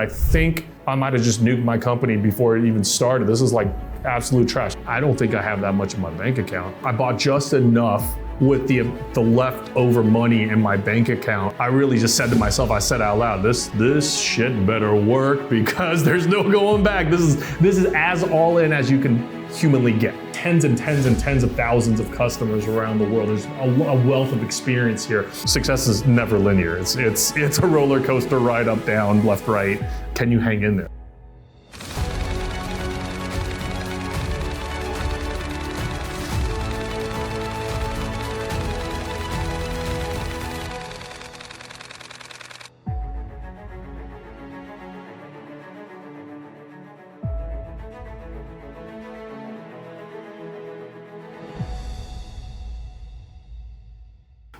I think I might have just nuked my company before it even started. This is like absolute trash. I don't think I have that much in my bank account. I bought just enough with the leftover money in my bank account. I really just said to myself, I said out loud, this shit better work because there's no going back. This is as all in as you can humanly get. Tens and tens and tens of thousands of customers around the world. There's a wealth of experience here. Success is never linear. It's a roller coaster ride, up, down, left, right. Can you hang in there?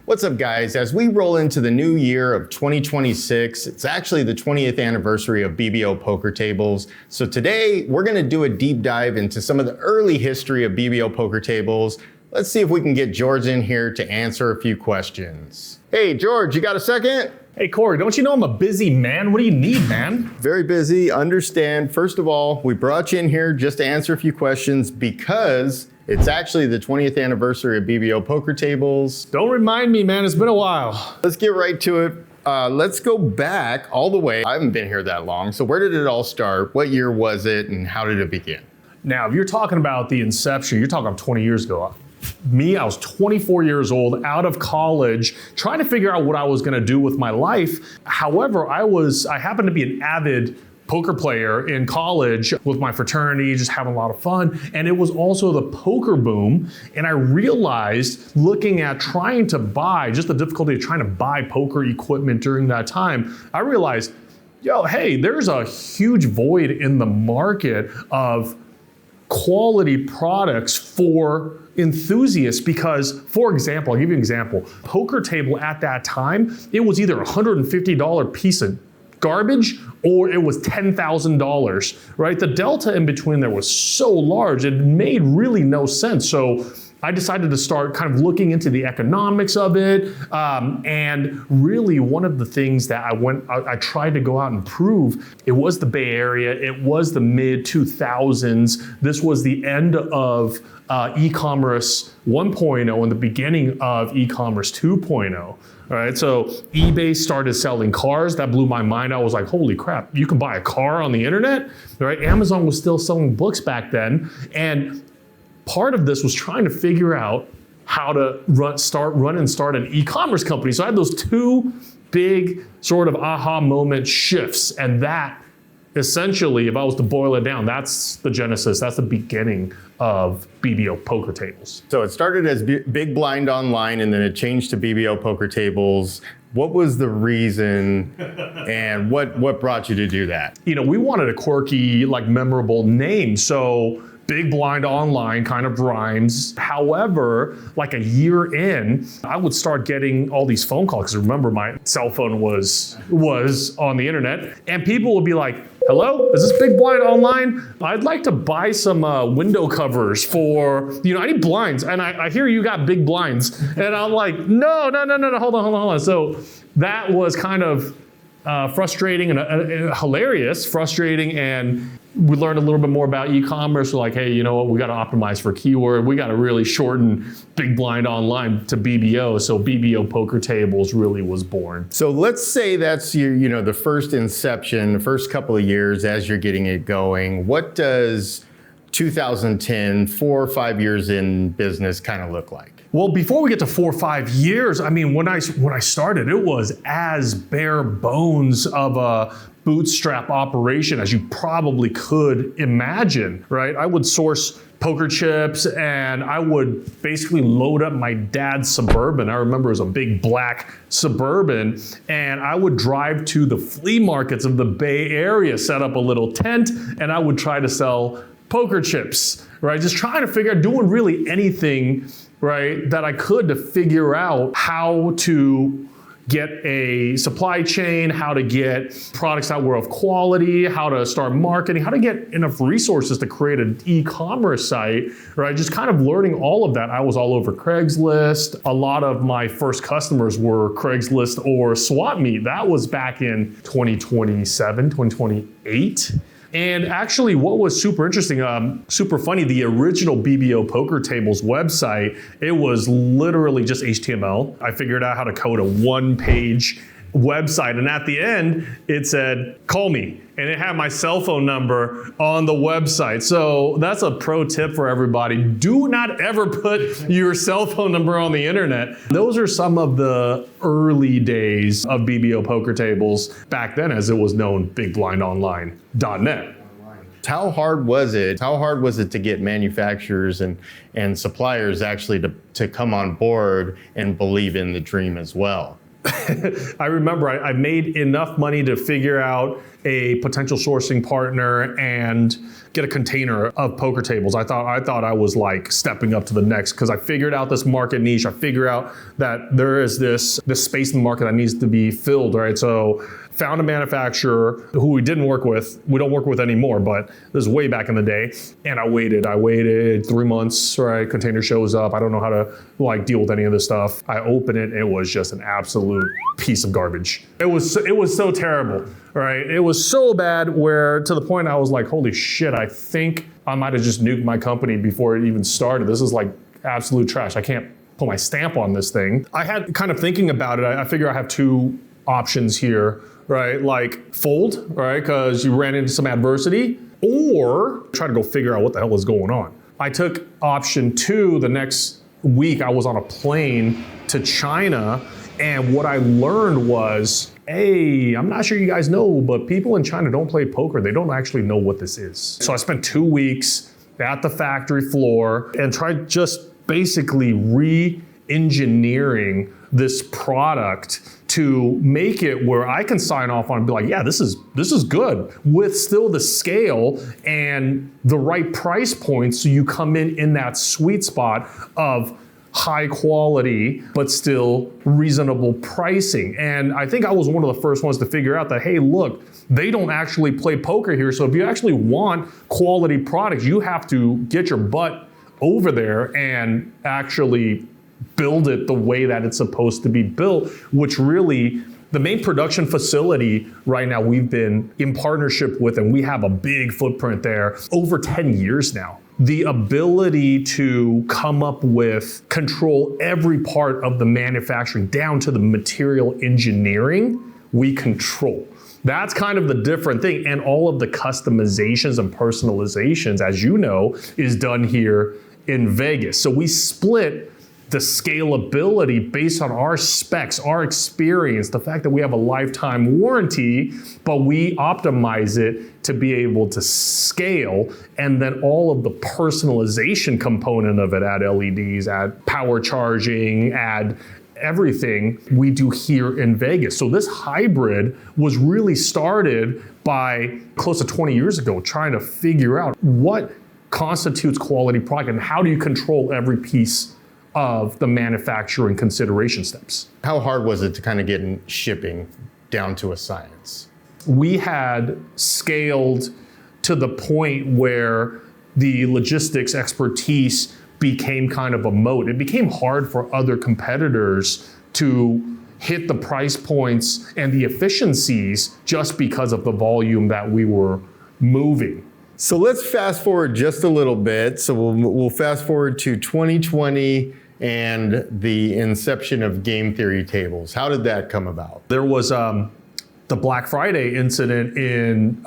What's up, guys? As we roll into the new year of 2026, it's actually the 20th anniversary of BBO poker tables. So today we're going to do a deep dive into some of the early history of BBO poker tables. Let's see if we can get George in here to answer a few questions. Hey, George, you got a second? Hey, Corey, don't you know I'm a busy man? What do you need, man? Very busy, understand. First of all, we brought you in here just to answer a few questions because it's actually the 20th anniversary of BBO poker tables. Don't remind me, man, it's been a while. Let's get right to it. Let's go back all the way. I haven't been here that long. So where did it all start? What year was it and how did it begin? Now, if you're talking about the inception, you're talking about 20 years ago. Me, I was 24 years old, out of college, trying to figure out what I was gonna do with my life. However, I happened to be an avid poker player in college with my fraternity, just having a lot of fun. And it was also the poker boom. And I realized, looking at trying to buy, just the difficulty of trying to buy poker equipment during that time, I realized, hey, there's a huge void in the market of quality products for enthusiasts because, for example, I'll give you an example. Poker table at that time, it was either a $150 piece of garbage or it was $10,000, right? The delta in between there was so large, it made really no sense. So I decided to start kind of looking into the economics of it. And really one of the things that I tried to go out and prove, it was the Bay Area, it was the mid 2000s. This was the end of e-commerce 1.0 and the beginning of e-commerce 2.0. All right, so eBay started selling cars. That blew my mind. I was like, holy crap, you can buy a car on the internet? Right? Amazon was still selling books back then. And part of this was trying to figure out how to run and start an e-commerce company. So I had those two big sort of aha moment shifts. And that essentially, if I was to boil it down, that's the genesis, that's the beginning of BBO poker tables. So it started as Big Blind Online and then it changed to BBO poker tables. What was the reason and what brought you to do that? We wanted a quirky, like memorable name. So Big Blind Online kind of rhymes. However, like a year in, I would start getting all these phone calls because remember my cell phone was on the internet and people would be like, hello, is this Big Blind Online? I'd like to buy some window covers for, I need blinds. And I hear you got big blinds. And I'm like, no, hold on. So that was kind of frustrating and hilarious, frustrating, and we learned a little bit more about e-commerce. We're like, hey, you know what? We got to optimize for keyword. We got to really shorten Big Blind Online to BBO. So BBO poker tables really was born. So let's say that's your, the first inception, the first couple of years as you're getting it going. What does 2010, 4 or 5 years in business kind of look like? Well, before we get to 4 or 5 years, I mean, when I started, it was as bare bones of a bootstrap operation as you probably could imagine, right? I would source poker chips and I would basically load up my dad's Suburban. I remember it was a big black Suburban, and I would drive to the flea markets of the Bay Area, set up a little tent, and I would try to sell poker chips, right? Just trying to figure out, doing really anything, right, that I could to figure out how to get a supply chain, how to get products that were of quality, how to start marketing, how to get enough resources to create an e-commerce site, right? Just kind of learning all of that. I was all over Craigslist. A lot of my first customers were Craigslist or Swap Meet. That was back in 2027, 2028. And actually, what was super interesting, super funny, the original BBO Poker Tables website, it was literally just HTML. I figured out how to code a one-page website, and at the end, it said, call me. And it had my cell phone number on the website. So that's a pro tip for everybody. Do not ever put your cell phone number on the internet. Those are some of the early days of BBO Poker Tables back then, as it was known, BigBlindOnline.net. How hard was it? How hard was it to get manufacturers and suppliers actually to come on board and believe in the dream as well? I remember I made enough money to figure out a potential sourcing partner and get a container of poker tables. I thought I was like stepping up to the next, because I figured out this market niche. I figured out that there is this space in the market that needs to be filled, right? So found a manufacturer who we didn't work with. We don't work with anymore, but this is way back in the day. And I waited 3 months, right? Container shows up. I don't know how to deal with any of this stuff. I open it. It was just an absolute piece of garbage. It was so terrible, right? It was so bad where to the point I was like, holy shit, I think I might have just nuked my company before it even started. This is like absolute trash. I can't put my stamp on this thing. I had kind of thinking about it. I figure I have two options here, right? Like fold, right? Because you ran into some adversity, or try to go figure out what the hell is going on. I took option 2. The next week I was on a plane to China, and what I learned was, hey, I'm not sure you guys know, but people in China don't play poker. They don't actually know what this is. So I spent 2 weeks at the factory floor and tried just basically re-engineering this product to make it where I can sign off on and be like, yeah, this is good, with still the scale and the right price point, so you come in that sweet spot of high quality, but still reasonable pricing. And I think I was one of the first ones to figure out that, hey, look, they don't actually play poker here. So if you actually want quality products, you have to get your butt over there and actually build it the way that it's supposed to be built, which really, the main production facility right now we've been in partnership with, and we have a big footprint there, over 10 years now. The ability to come up with, control every part of the manufacturing down to the material engineering, we control. That's kind of the different thing. And all of the customizations and personalizations, as you know, is done here in Vegas. So we split the scalability based on our specs, our experience, the fact that we have a lifetime warranty, but we optimize it to be able to scale, and then all of the personalization component of it, add LEDs, add power charging, add everything we do here in Vegas. So this hybrid was really started by close to 20 years ago, trying to figure out what constitutes quality product and how do you control every piece of the manufacturing consideration steps. How hard was it to kind of get shipping down to a science? We had scaled to the point where the logistics expertise became kind of a moat. It became hard for other competitors to hit the price points and the efficiencies just because of the volume that we were moving. So let's fast forward just a little bit. So we'll fast forward to 2020 and the inception of game theory tables. How did that come about? There was the Black Friday incident in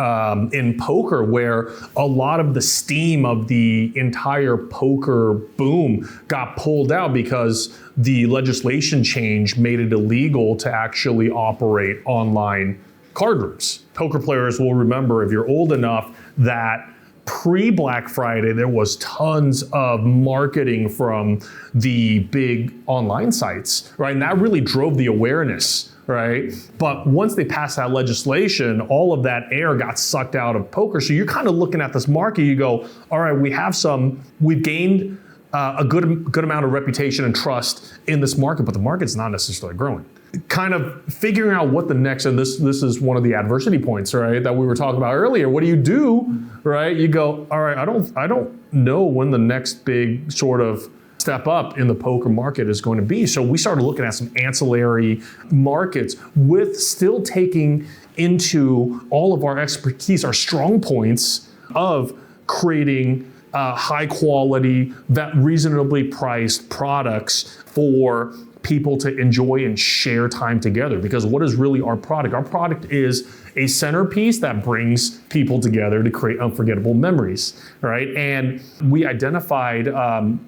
poker, where a lot of the steam of the entire poker boom got pulled out because the legislation change made it illegal to actually operate online card rooms. Poker players will remember, if you're old enough, that pre-Black Friday, there was tons of marketing from the big online sites, right? And that really drove the awareness, right? But once they passed that legislation, all of that air got sucked out of poker. So you're kind of looking at this market, you go, all right, we've gained a good amount of reputation and trust in this market, but the market's not necessarily growing. kind of figuring out what the next, and this is one of the adversity points, right, that we were talking about earlier. What do you do, right? You go, all right, I don't know when the next big sort of step up in the poker market is going to be. So we started looking at some ancillary markets with still taking into all of our expertise, our strong points of creating high quality, that reasonably priced products for people to enjoy and share time together. Because what is really our product? Our product is a centerpiece that brings people together to create unforgettable memories, right? And we identified,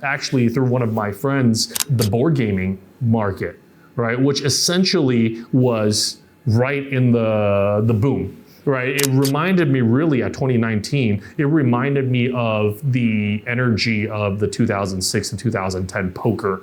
actually through one of my friends, the board gaming market, right? Which essentially was right in the boom. Right, it reminded me really at 2019, it reminded me of the energy of the 2006 and 2010 poker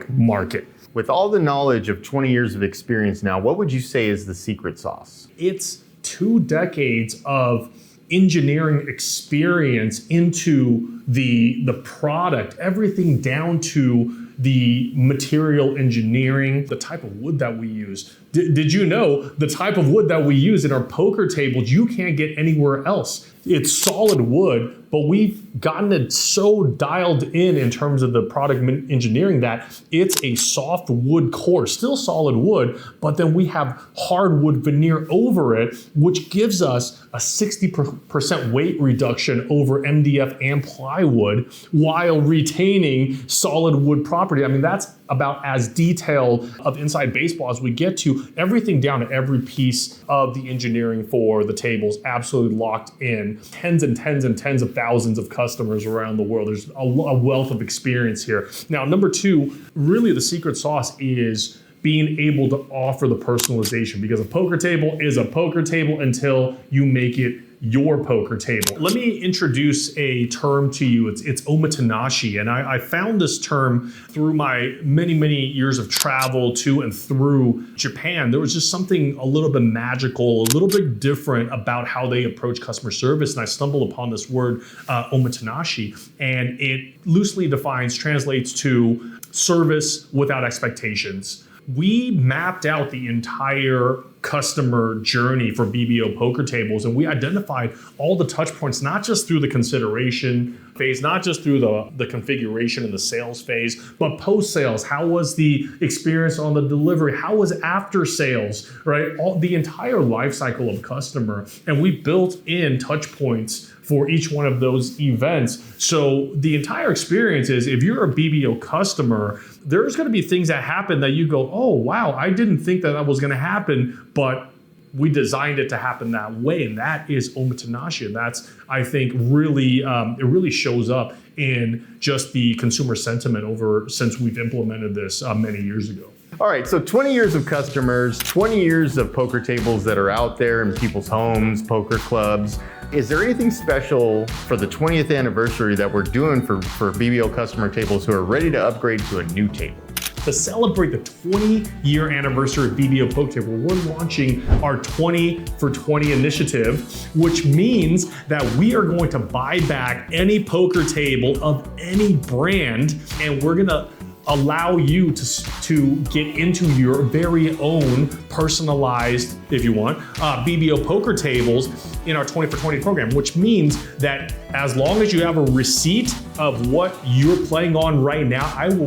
market. With all the knowledge of 20 years of experience now, what would you say is the secret sauce? It's 2 decades of engineering experience into the product, everything down to the material engineering, the type of wood that we use. Did you know the type of wood that we use in our poker tables, you can't get anywhere else? It's solid wood, but we've gotten it so dialed in terms of the product engineering that it's a soft wood core, still solid wood, but then we have hardwood veneer over it, which gives us a 60% weight reduction over MDF and plywood while retaining solid wood property. I mean, that's about as detailed of inside baseball as we get to. Everything down to every piece of the engineering for the tables absolutely locked in. Tens and tens and tens of thousands of customers around the world. There's a wealth of experience here. Now, number 2, really the secret sauce is being able to offer the personalization, because a poker table is a poker table until you make it your poker table. Let me introduce a term to you. It's omotenashi, and I found this term through my many years of travel to and through Japan. There was just something a little bit magical, a little bit different about how they approach customer service, and I stumbled upon this word, omotenashi, and it loosely translates to service without expectations. We mapped out the entire customer journey for BBO poker tables, and we identified all the touch points, not just through the consideration phase, not just through the configuration and the sales phase, but post-sales. How was the experience on the delivery? How was after sales, right? The entire life cycle of customer. And we built in touch points for each one of those events. So the entire experience is, if you're a BBO customer, there's going to be things that happen that you go, oh, wow, I didn't think that was going to happen, but we designed it to happen that way. And that is omotenashi. And that's, I think, really, it really shows up in just the consumer sentiment since we've implemented this many years ago. All right, so 20 years of customers, 20 years of poker tables that are out there in people's homes, poker clubs. Is there anything special for the 20th anniversary that we're doing for BBO customer tables who are ready to upgrade to a new table? To celebrate the 20-year anniversary of BBO Poker Table, we're launching our 20 for 20 initiative, which means that we are going to buy back any poker table of any brand, and we're gonna allow you to get into your very own personalized, if you want, BBO poker tables in our 20 for 20 program, which means that as long as you have a receipt of what you're playing on right now, BBO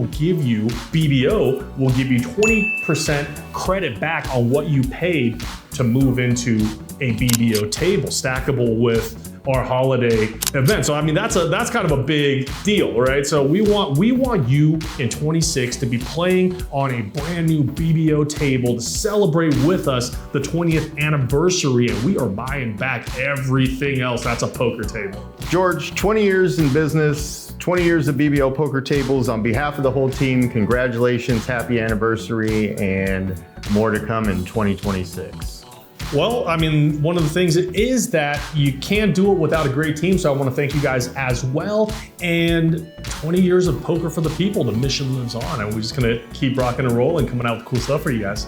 will give you 20% credit back on what you paid to move into a BBO table, stackable with our holiday event. So I mean, that's kind of a big deal, right? So we want you in 26 to be playing on a brand new BBO table to celebrate with us the 20th anniversary, and we are buying back everything else that's a poker table. George, 20 years in business, 20 years of BBO poker tables. On behalf of the whole team, congratulations, happy anniversary, and more to come in 2026. Well, I mean, one of the things is that you can't do it without a great team, so I want to thank you guys as well. And 20 years of poker for the people, the mission lives on, and we're just going to keep rocking and rolling, coming out with cool stuff for you guys.